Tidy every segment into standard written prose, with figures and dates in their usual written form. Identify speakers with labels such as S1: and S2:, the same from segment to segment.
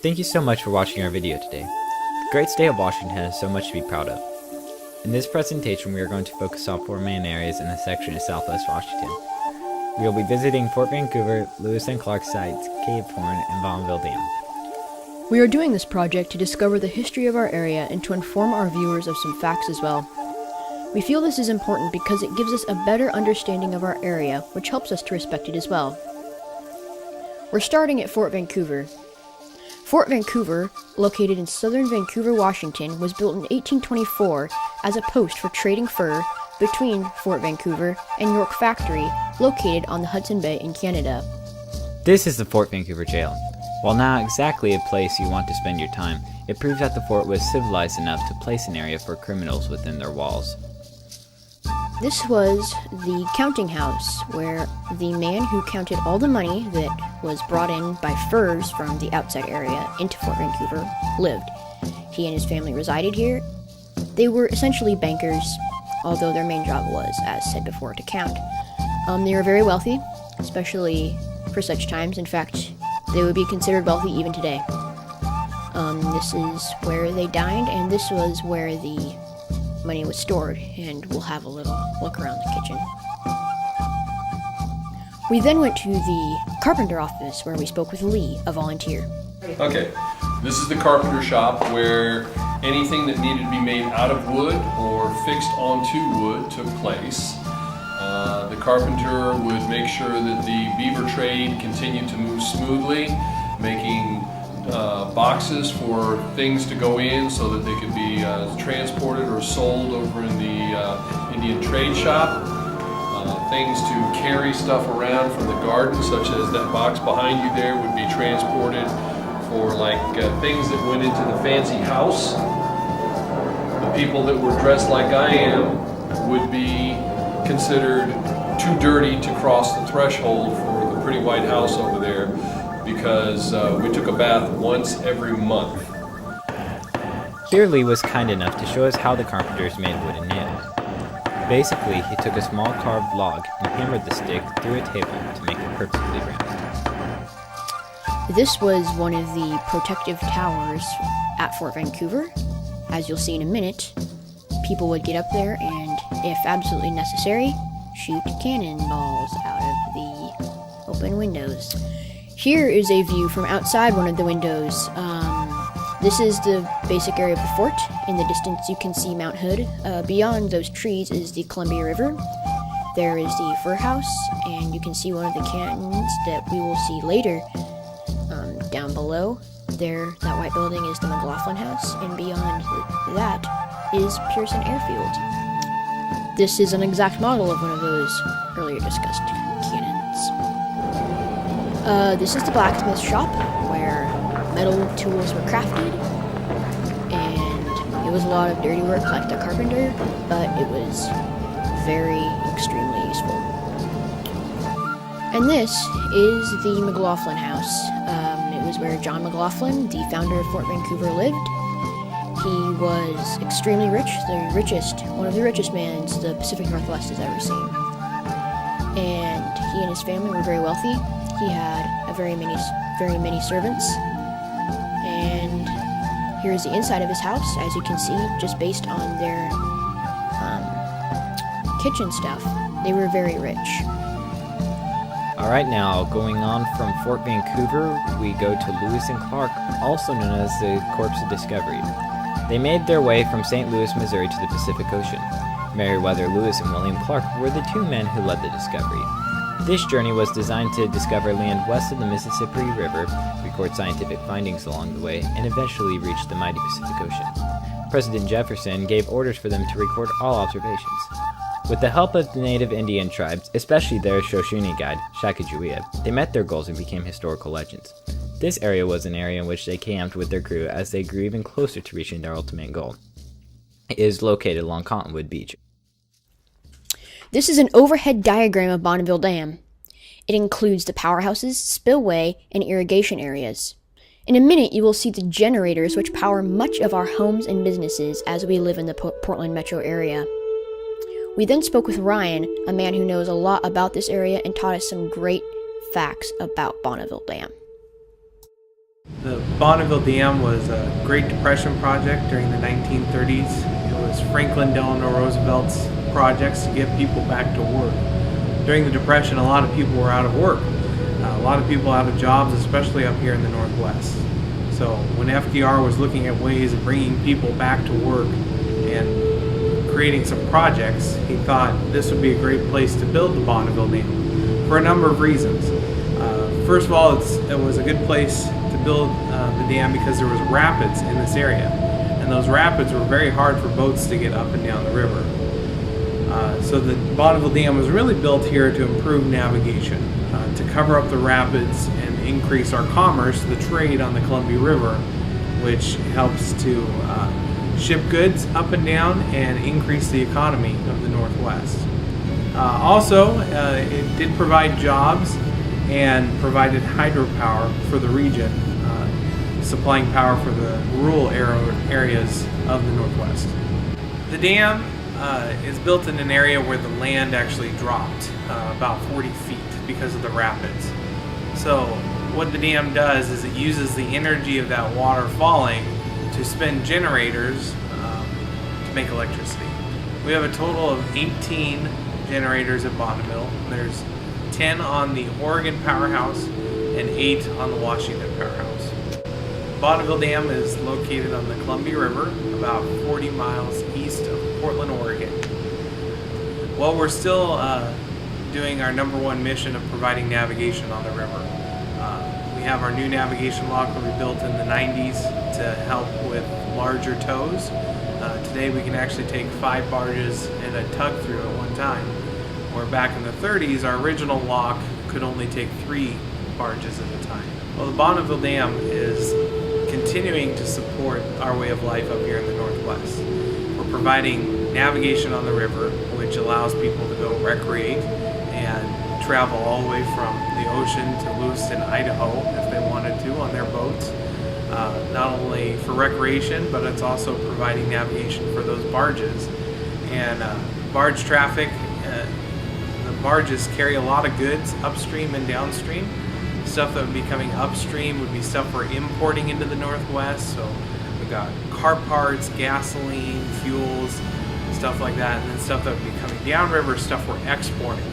S1: Thank you so much for watching our video today. The great state of Washington has so much to be proud of. In this presentation, we are going to focus on four main areas in the section of Southwest Washington. We will be visiting Fort Vancouver, Lewis and Clark sites, Cape Horn, and Bonneville Dam.
S2: We are doing this project to discover the history of our area and to inform our viewers of some facts as well. We feel this is important because it gives us a better understanding of our area, which helps us to respect it as well. We're starting at Fort Vancouver. Fort Vancouver, located in southern Vancouver, Washington, was built in 1824 as a post for trading fur between Fort Vancouver and York Factory, located on the Hudson Bay in Canada.
S1: This is the Fort Vancouver Jail. While not exactly a place you want to spend your time, it proves that the fort was civilized enough to place an area for criminals within their walls.
S2: This was the counting house, where the man who counted all the money that was brought in by furs from the outside area into Fort Vancouver lived. He and his family resided here. They were essentially bankers, although their main job was, as said before, to count. They were very wealthy, especially for such times. In fact, they would be considered wealthy even today. This is where they dined, and this was where the money was stored, and we'll have a little look around the kitchen. We then went to the Carpenter Office, where we spoke with Lee, a volunteer.
S3: Okay, this is the Carpenter Shop, where anything that needed to be made out of wood or fixed onto wood took place. The carpenter would make sure that the beaver trade continued to move smoothly, making boxes for things to go in so that they could be transported or sold over in the Indian trade shop. Things to carry stuff around from the garden, such as that box behind you there, would be transported for things that went into the fancy house. The people that were dressed like I am would be considered too dirty to cross the threshold for the pretty white house over there, because we took a bath once every month.
S1: Here Lee was kind enough to show us how the carpenters made wooden nails. Basically, he took a small carved log and hammered the stick through a table to make it perfectly round.
S2: This was one of the protective towers at Fort Vancouver. As you'll see in a minute, people would get up there and, if absolutely necessary, shoot cannonballs out of the open windows. Here is a view from outside one of the windows. This is the basic area of the fort. In the distance you can see Mount Hood. Beyond those trees is the Columbia River. There is the fur house, and you can see one of the cannons that we will see later down below. There, that white building is the Mclaughlin House, and beyond that is Pearson Airfield. This is an exact model of one of those earlier discussed cannons. This is the blacksmith shop, where metal tools were crafted, and it was a lot of dirty work like the carpenter, but it was very extremely useful. And this is the Mclaughlin House. It was where John Mclaughlin, the founder of Fort Vancouver, lived. He was extremely rich, one of the richest men the Pacific Northwest has ever seen. And he and his family were very wealthy. He had very many servants. And here's the inside of his house, as you can see, just based on their kitchen stuff. They were very rich.
S1: Alright, now going on from Fort Vancouver, we go to Lewis and Clark, also known as the Corps of Discovery. They made their way from St. Louis, Missouri to the Pacific Ocean. Meriwether Lewis and William Clark were the two men who led the discovery. This journey was designed to discover land west of the Mississippi River, record scientific findings along the way, and eventually reach the mighty Pacific Ocean. President Jefferson gave orders for them to record all observations. With the help of the native Indian tribes, especially their Shoshone guide, Sacagawea, they met their goals and became historical legends. This area was an area in which they camped with their crew as they grew even closer to reaching their ultimate goal. It is located along Cottonwood Beach.
S2: This is an overhead diagram of Bonneville Dam. It includes the powerhouses, spillway, and irrigation areas. In a minute, you will see the generators which power much of our homes and businesses as we live in the Portland metro area. We then spoke with Ryan, a man who knows a lot about this area and taught us some great facts about Bonneville Dam.
S4: The Bonneville Dam was a Great Depression project during the 1930s. It was Franklin Delano Roosevelt's projects to get people back to work. During the Depression, a lot of people were out of work. A lot of people out of jobs, especially up here in the Northwest. So when FDR was looking at ways of bringing people back to work and creating some projects, he thought this would be a great place to build the Bonneville Dam for a number of reasons. First of all, it was a good place to build the dam because there was rapids in this area, and those rapids were very hard for boats to get up and down the river. So the Bonneville Dam was really built here to improve navigation, to cover up the rapids and increase our commerce, the trade on the Columbia River, which helps to ship goods up and down and increase the economy of the Northwest. Also, it did provide jobs and provided hydropower for the region, supplying power for the rural areas of the Northwest. The dam is built in an area where the land actually dropped about 40 feet because of the rapids. So what the dam does is it uses the energy of that water falling to spin generators to make electricity. We have a total of 18 generators at Bonneville. There's 10 on the Oregon powerhouse and 8 on the Washington powerhouse. Bonneville Dam is located on the Columbia River, about 40 miles east of Portland, Oregon. Well, we're still doing our number one mission of providing navigation on the river. We have our new navigation lock that we built in the 90s to help with larger tows. Today we can actually take 5 barges and a tug through at one time, where back in the 30s our original lock could only take 3 barges at a time. Well, the Bonneville Dam is continuing to support our way of life up here in the Northwest. We're providing navigation on the river, which allows people to go recreate and travel all the way from the ocean to Lewiston, Idaho, if they wanted to, on their boats. Not only for recreation, but it's also providing navigation for those barges. And barge traffic, the barges carry a lot of goods upstream and downstream. Stuff that would be coming upstream would be stuff we're importing into the Northwest. So we've got car parts, gasoline, fuels, stuff like that. And then stuff that would be coming downriver, stuff we're exporting.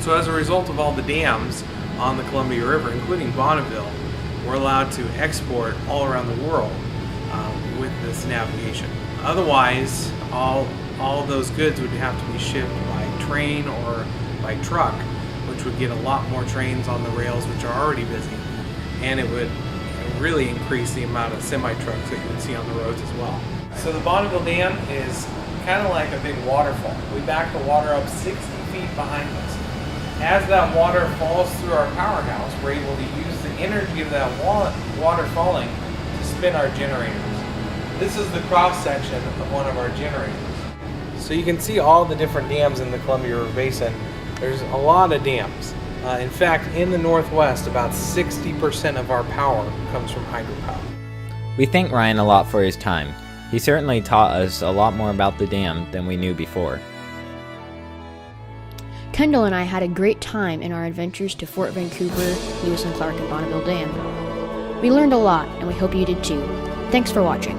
S4: So as a result of all the dams on the Columbia River, including Bonneville, we're allowed to export all around the world with this navigation. Otherwise, all of those goods would have to be shipped by train or by truck, which would get a lot more trains on the rails, which are already busy, and it would really increase the amount of semi-trucks that you would see on the roads as well. So the Bonneville Dam is kind of like a big waterfall. We back the water up 60 feet behind us. As that water falls through our powerhouse, we're able to use the energy of that water falling to spin our generators. This is the cross-section of one of our generators. So you can see all the different dams in the Columbia River Basin. There's a lot of dams. In fact, in the Northwest, about 60% of our power comes from hydropower.
S1: We thank Ryan a lot for his time. He certainly taught us a lot more about the dam than we knew before.
S2: Kendall and I had a great time in our adventures to Fort Vancouver, Lewis and Clark, and Bonneville Dam. We learned a lot, and we hope you did too. Thanks for watching.